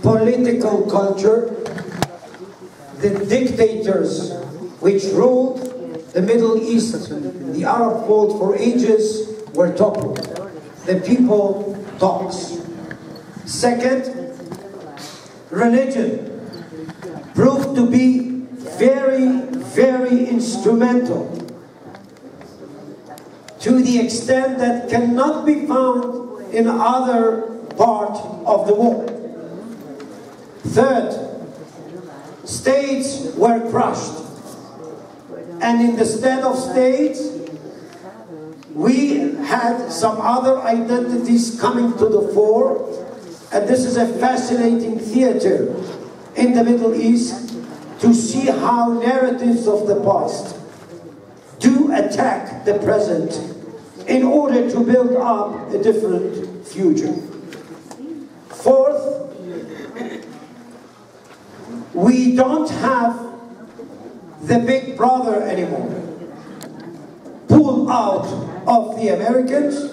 political culture, the dictators which ruled the Middle East, the Arab world for ages, were toppled. The people talks. Second, religion proved to be very, very instrumental to the extent that cannot be found in other part of the world. Third, states were crushed. And in the stead of states, we had some other identities coming to the fore. And this is a fascinating theater in the Middle East to see how narratives of the past do attack the present in order to build up a different future. Fourth, we don't have the big brother anymore. Pull out of the Americans,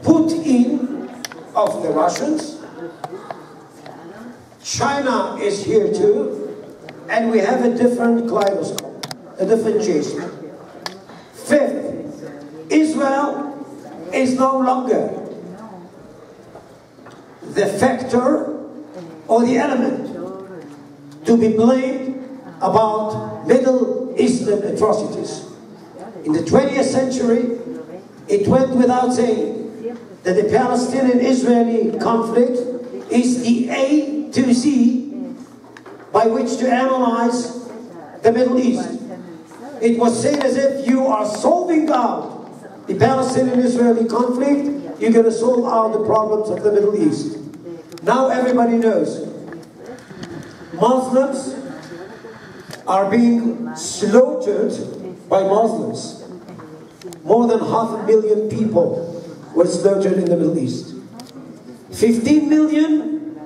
put in of the Russians. China is here too, and we have a different kaleidoscope, a different chase. Fifth, Israel is no longer the factor or the element to be blamed about Middle Eastern atrocities. In the 20th century, it went without saying that the Palestinian-Israeli conflict is the A to Z by which to analyze the Middle East. It was said as if you are solving out the Palestinian-Israeli conflict, you're going to solve out the problems of the Middle East. Now everybody knows Muslims are being slaughtered by Muslims. More than 500,000 people were slaughtered in the Middle East. 15 million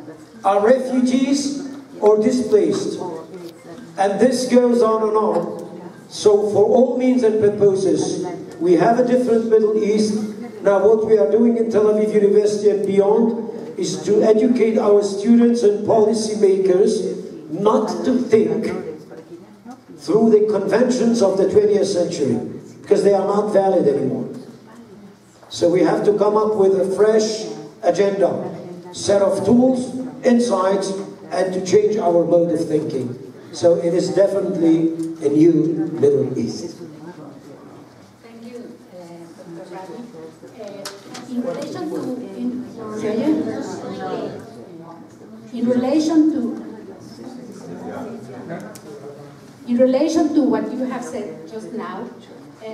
are refugees or displaced. And this goes on and on. So for all means and purposes, we have a different Middle East. Now what we are doing in Tel Aviv University and beyond is to educate our students and policymakers not to think through the conventions of the 20th century, because they are not valid anymore. So we have to come up with a fresh agenda, set of tools, insights, and to change our mode of thinking. So it is definitely a new Middle East. Thank you, Dr. Rabi. In relation to what you have said just now,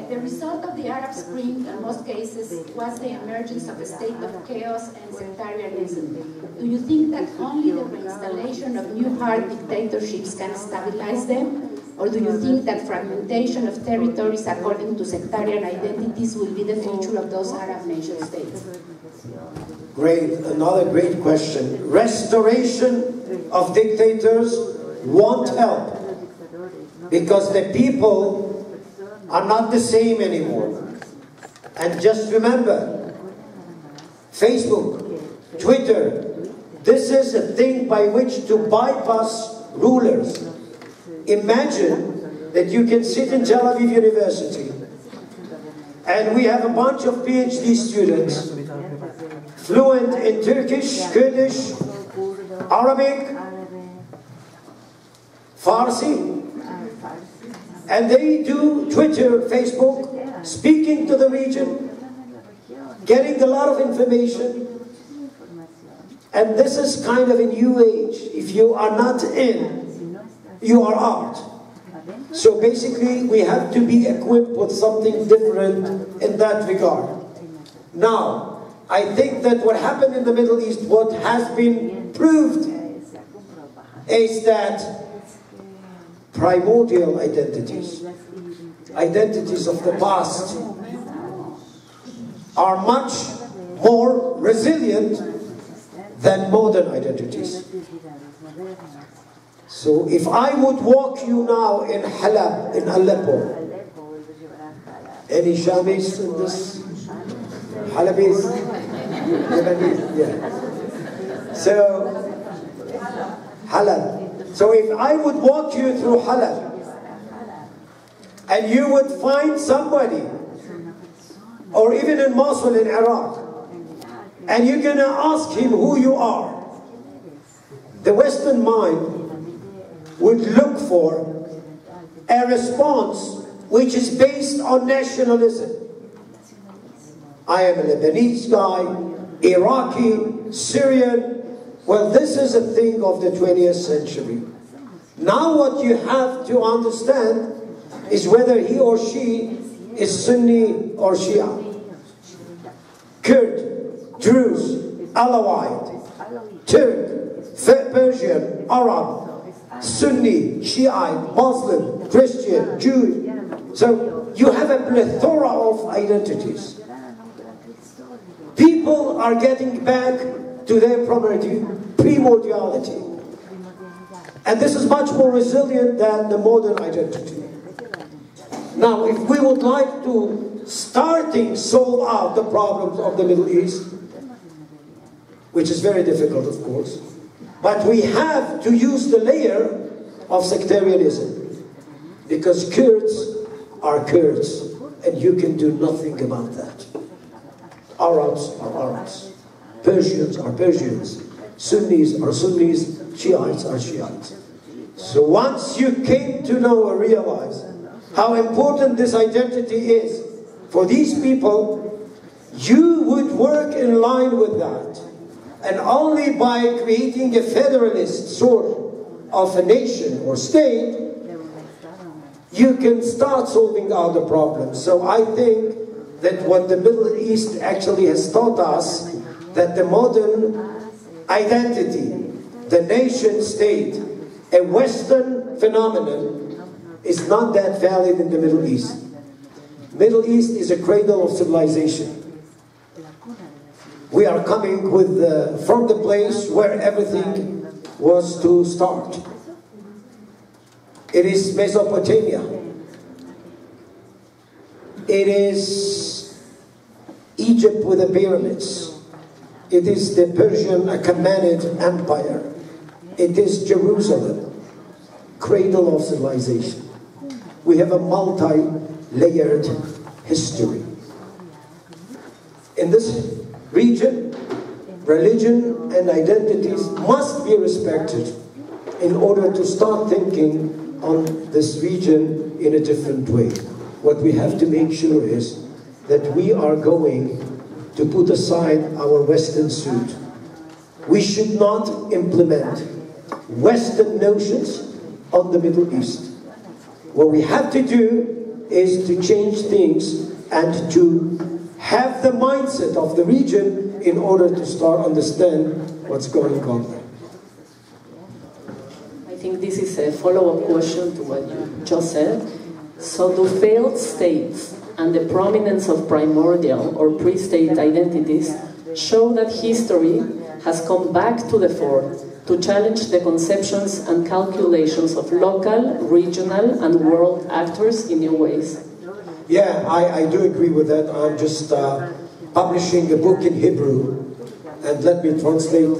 the result of the Arab Spring in most cases was the emergence of a state of chaos and sectarianism. Do you think that only the reinstallation of new hard dictatorships can stabilize them? Or do you think that fragmentation of territories according to sectarian identities will be the future of those Arab nation states? Great, another great question. Restoration of dictators won't help because the people are not the same anymore. And just remember, Facebook, Twitter, this is a thing by which to bypass rulers. Imagine that you can sit in Tel Aviv University and we have a bunch of PhD students fluent in Turkish, Kurdish, Arabic, Farsi, and they do Twitter, Facebook, speaking to the region, getting a lot of information. And this is kind of a new age. If you are not in, you are out. So basically, we have to be equipped with something different in that regard. Now, I think that what happened in the Middle East, what has been proved, is that primordial identities, identities of the past, are much more resilient than modern identities. So if I would walk you now in Halab, in Aleppo, any Shamis in this? Halabis? Yeah. So Halab. So if I would walk you through Halab, and you would find somebody, or even in Mosul in Iraq, and you're going to ask him who you are, the Western mind would look for a response which is based on nationalism. I am a Lebanese guy, Iraqi, Syrian. Well, this is a thing of the 20th century. Now what you have to understand is whether he or she is Sunni or Shia, Kurd, Druze, Alawite, Turk, Persian, Arab, Sunni, Shiite, Muslim, Christian, Jewish. So you have a plethora of identities. People are getting back to their primordiality. And this is much more resilient than the modern identity. Now, if we would like to solve out the problems of the Middle East, which is very difficult, of course, but we have to use the layer of sectarianism, because Kurds are Kurds, and you can do nothing about that. Arabs are Arabs, Persians are Persians, Sunnis are Sunnis, Shiites are Shiites. So once you came to know or realize how important this identity is for these people, you would work in line with that. And only by creating a federalist sort of a nation or state, you can start solving out the problems. So I think that what the Middle East actually has taught us, that the modern identity, the nation state, a Western phenomenon, is not that valid in the Middle East. Middle East is a cradle of civilization. We are coming from the place where everything was to start. It is Mesopotamia. It is Egypt with the pyramids. It is the Persian Achaemenid Empire. It is Jerusalem, cradle of civilization. We have a multi-layered history. In this region, religion and identities must be respected in order to start thinking on this region in a different way. What we have to make sure is that we are going to put aside our Western suit. We should not implement Western notions on the Middle East. What we have to do is to change things and to have the mindset of the region in order to start understand what's going on there. I think this is a follow-up question to what you just said. So do failed states and the prominence of primordial or pre-state identities show that history has come back to the fore to challenge the conceptions and calculations of local, regional, and world actors in new ways? Yeah, I do agree with that. I'm just publishing a book in Hebrew, and let me translate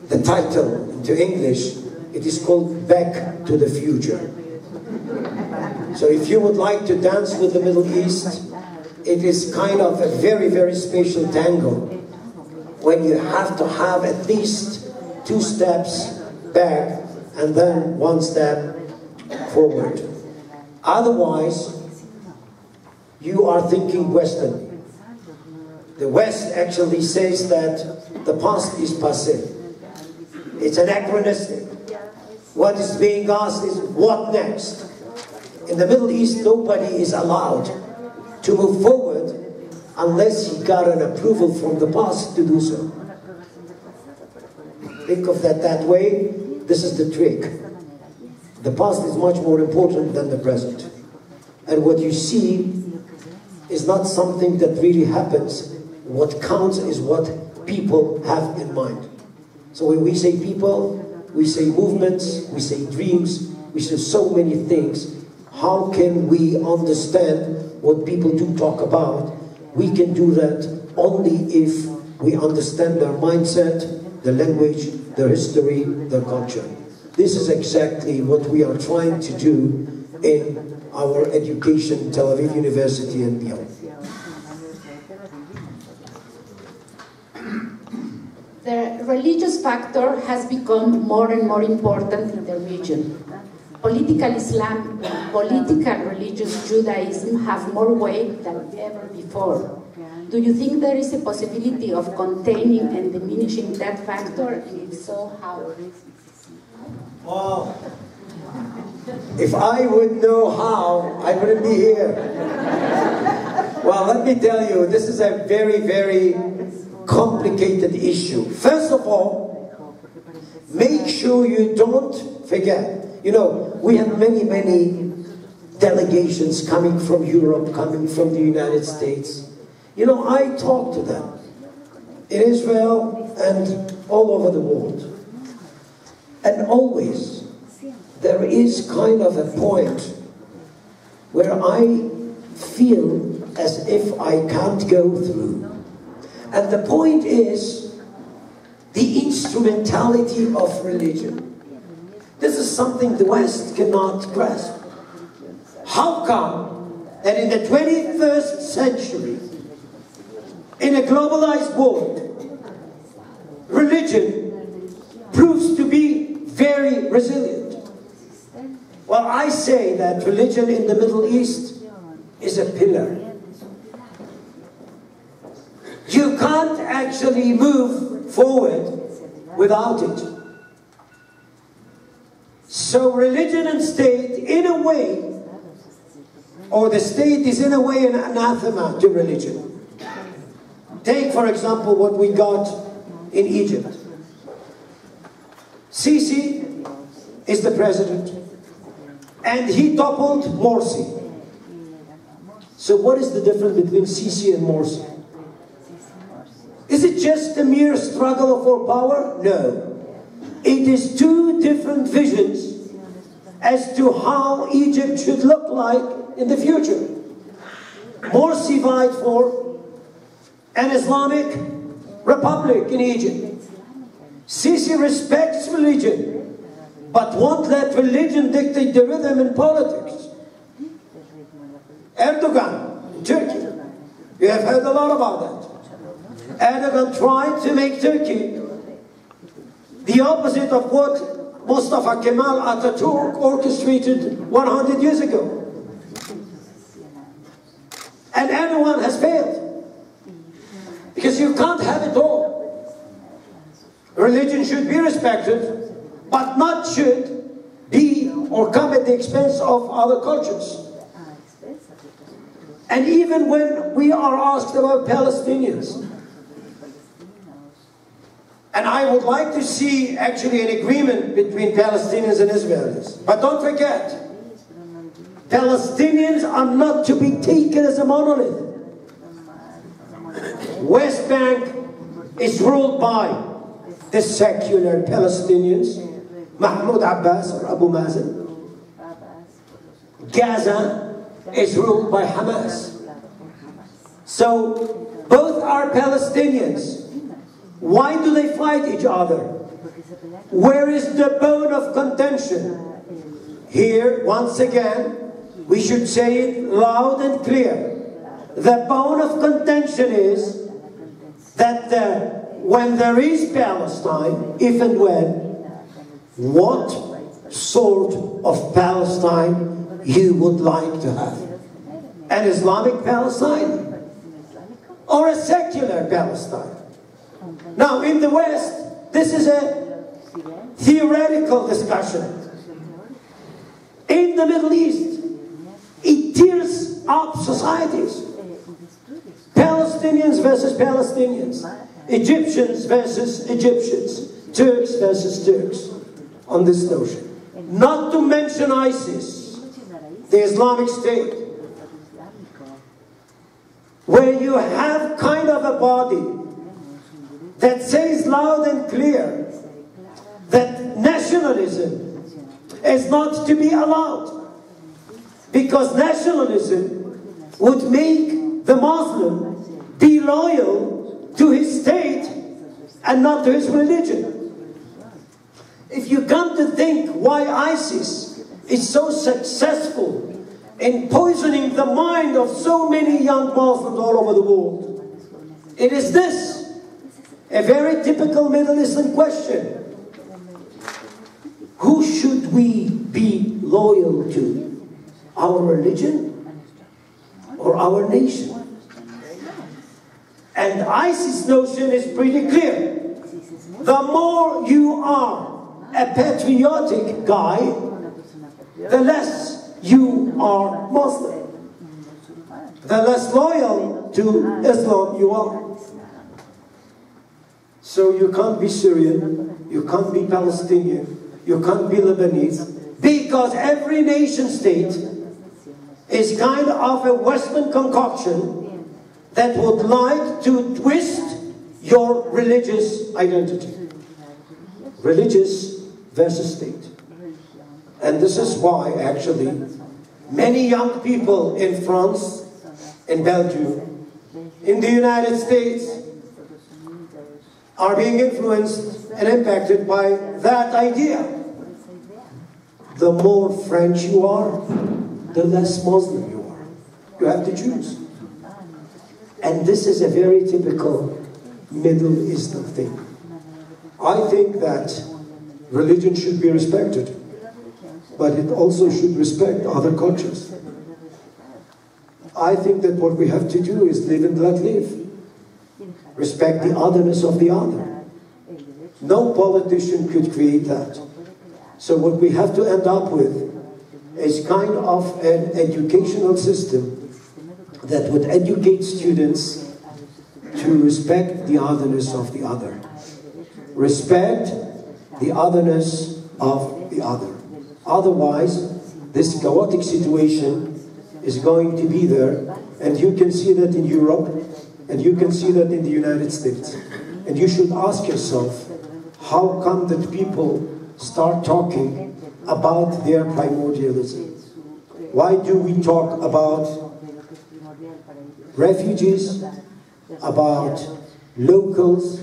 the title into English. It is called Back to the Future. So if you would like to dance with the Middle East, it is kind of a very, very special tango when you have to have at least 2 steps back and then 1 step forward. Otherwise, you are thinking Western. The West actually says that the past is passé. It's anachronistic. What is being asked is, what next? In the Middle East, nobody is allowed to move forward unless he got an approval from the past to do so. Think of that way. This is the trick. The past is much more important than the present. And what you see is not something that really happens. What counts is what people have in mind. So when we say people, we say movements, we say dreams, we say so many things. How can we understand what people do talk about? We can do that only if we understand their mindset, their language, their history, their culture. This is exactly what we are trying to do in our education, Tel Aviv University and beyond. The religious factor has become more and more important in the region. Political Islam and political religious Judaism have more weight than ever before. Do you think there is a possibility of containing and diminishing that factor, and if so, how? Well, if I would know how, I wouldn't be here. Well, let me tell you, this is a very, very complicated issue. First of all, make sure you don't forget. You know, we have many, many delegations coming from Europe, coming from the United States. You know, I talk to them in Israel and all over the world. And always, there is kind of a point where I feel as if I can't go through. And the point is the instrumentality of religion. This is something the West cannot grasp. How come that in the 21st century, in a globalized world, religion proves to be very resilient? Well, I say that religion in the Middle East is a pillar. You can't actually move forward without it. So religion and state, in a way, or the state is in a way an anathema to religion. Take, for example, what we got in Egypt. Sisi is the president, and he toppled Morsi. So what is the difference between Sisi and Morsi? Is it just a mere struggle for power? No. It is two different visions as to how Egypt should look like in the future. Morsi vied for an Islamic republic in Egypt. Sisi respects religion, but won't let religion dictate the rhythm in politics. Erdogan in Turkey, you have heard a lot about that. Erdogan tried to make Turkey the opposite of what Mustafa Kemal Atatürk orchestrated 100 years ago. And Erdogan has failed. Because you can't have it all. Religion should be respected, but not should be or come at the expense of other cultures. And even when we are asked about Palestinians, and I would like to see actually an agreement between Palestinians and Israelis. But don't forget, Palestinians are not to be taken as a monolith. West Bank is ruled by the secular Palestinians, Mahmoud Abbas or Abu Mazen. Gaza is ruled by Hamas. So both are Palestinians. Why do they fight each other? Where is the bone of contention? Here, once again, we should say it loud and clear. The bone of contention is that when there is Palestine, if and when, what sort of Palestine you would like to have? An Islamic Palestine or a secular Palestine? Now, in the West, this is a theoretical discussion. In the Middle East, it tears up societies. Palestinians versus Palestinians, Egyptians versus Egyptians, Turks versus Turks, on this notion. Not to mention ISIS, the Islamic State, where you have kind of a body that says loud and clear that nationalism is not to be allowed, because nationalism would make the Muslim be loyal to his state and not to his religion. If you come to think why ISIS is so successful in poisoning the mind of so many young Muslims all over the world, it is this, a very typical Middle Eastern question. Who should we be loyal to? Our religion or our nation? And ISIS' notion is pretty clear. The more you are a patriotic guy, the less you are Muslim. The less loyal to Islam you are. So you can't be Syrian, you can't be Palestinian, you can't be Lebanese, because every nation state is kind of a Western concoction that would like to twist your religious identity. Religious versus state. And this is why, actually, many young people in France, in Belgium, in the United States, are being influenced and impacted by that idea. The more French you are, the less Muslim you are. You have to choose. And this is a very typical Middle Eastern thing. I think that religion should be respected, but it also should respect other cultures. I think that what we have to do is live and let live. Respect the otherness of the other. No politician could create that. So what we have to end up with is kind of an educational system that would educate students to respect the otherness of the other. Respect the otherness of the other. Otherwise, this chaotic situation is going to be there, and you can see that in Europe, and you can see that in the United States. And you should ask yourself, how come that people start talking about their primordialism? Why do we talk about refugees, about locals,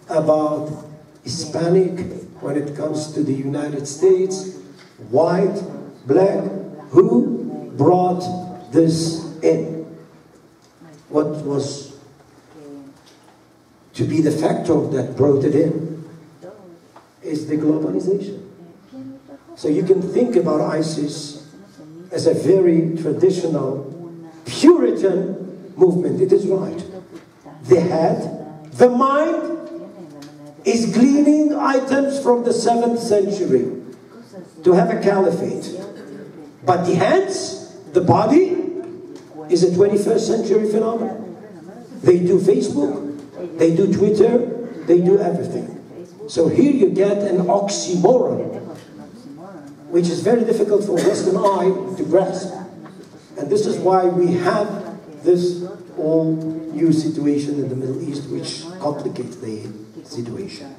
about Hispanic when it comes to the United States, white, black? Who brought this in? What was to be the factor that brought it in is the globalization. So you can think about ISIS as a very traditional Puritan movement. It is right. The head, the mind, is gleaning items from the 7th century to have a caliphate. But the hands, the body, is a 21st century phenomenon. They do Facebook, they do Twitter, they do everything. So here you get an oxymoron, which is very difficult for Western eye to grasp. And this is why we have this whole new situation in the Middle East, which complicates the situation.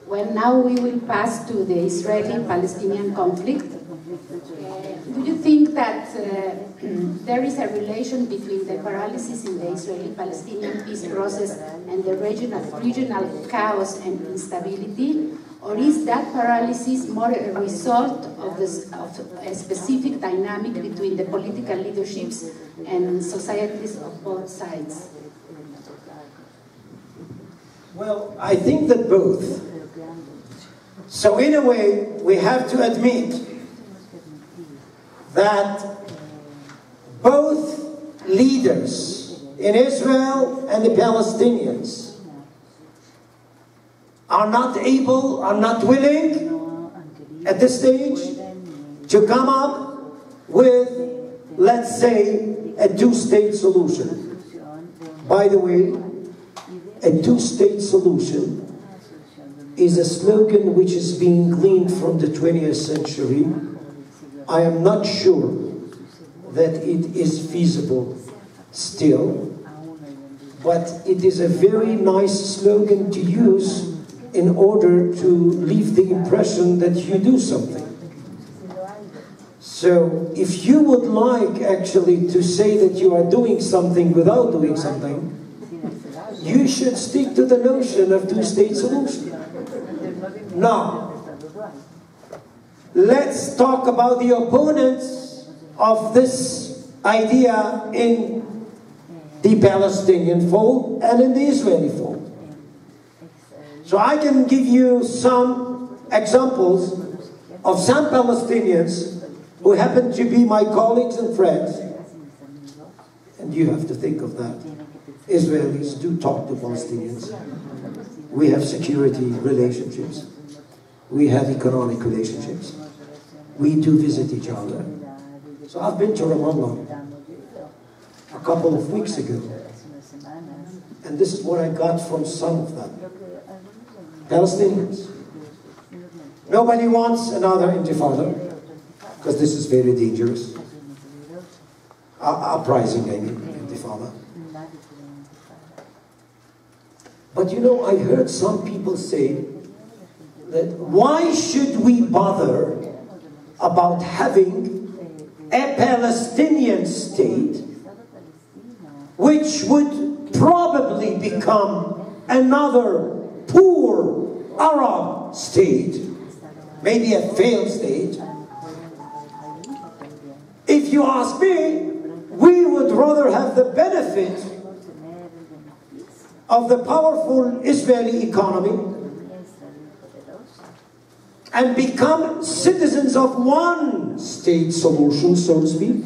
Well, now we will pass to the Israeli-Palestinian conflict. Do you think that there is a relation between the paralysis in the Israeli-Palestinian peace process and the regional chaos and instability? Or is that paralysis more a result of a specific dynamic between the political leaderships and societies of both sides? Well, I think that both. So in a way, we have to admit that both leaders in Israel and the Palestinians are not able, are not willing at this stage to come up with, let's say, a two-state solution. By the way, a two-state solution is a slogan which is being gleaned from the 20th century. I am not sure that it is feasible still, but it is a very nice slogan to use in order to leave the impression that you do something. So if you would like actually to say that you are doing something without doing something, you should stick to the notion of two-state solution. Now, let's talk about the opponents of this idea in the Palestinian fold and in the Israeli fold. So I can give you some examples of some Palestinians who happen to be my colleagues and friends. And you have to think of that. Israelis do talk to Palestinians. We have security relationships. We have economic relationships. We do visit each other. So I've been to Ramallah a couple of weeks ago. And this is what I got from some of them. Palestinians. Nobody wants another intifada, because this is very dangerous. Uprising, I mean, intifada. But you know, I heard some people say that why should we bother about having a Palestinian state which would probably become another poor Arab state, maybe a failed state. If you ask me, we would rather have the benefit of the powerful Israeli economy and become citizens of one state solution, so to speak.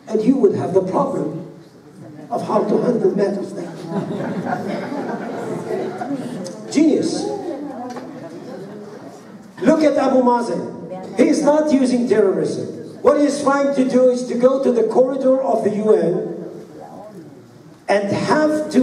And you would have the problem of how to handle matters there. Genius. Look at Abu Mazen. He is not using terrorism. What he is trying to do is to go to the corridor of the UN and have to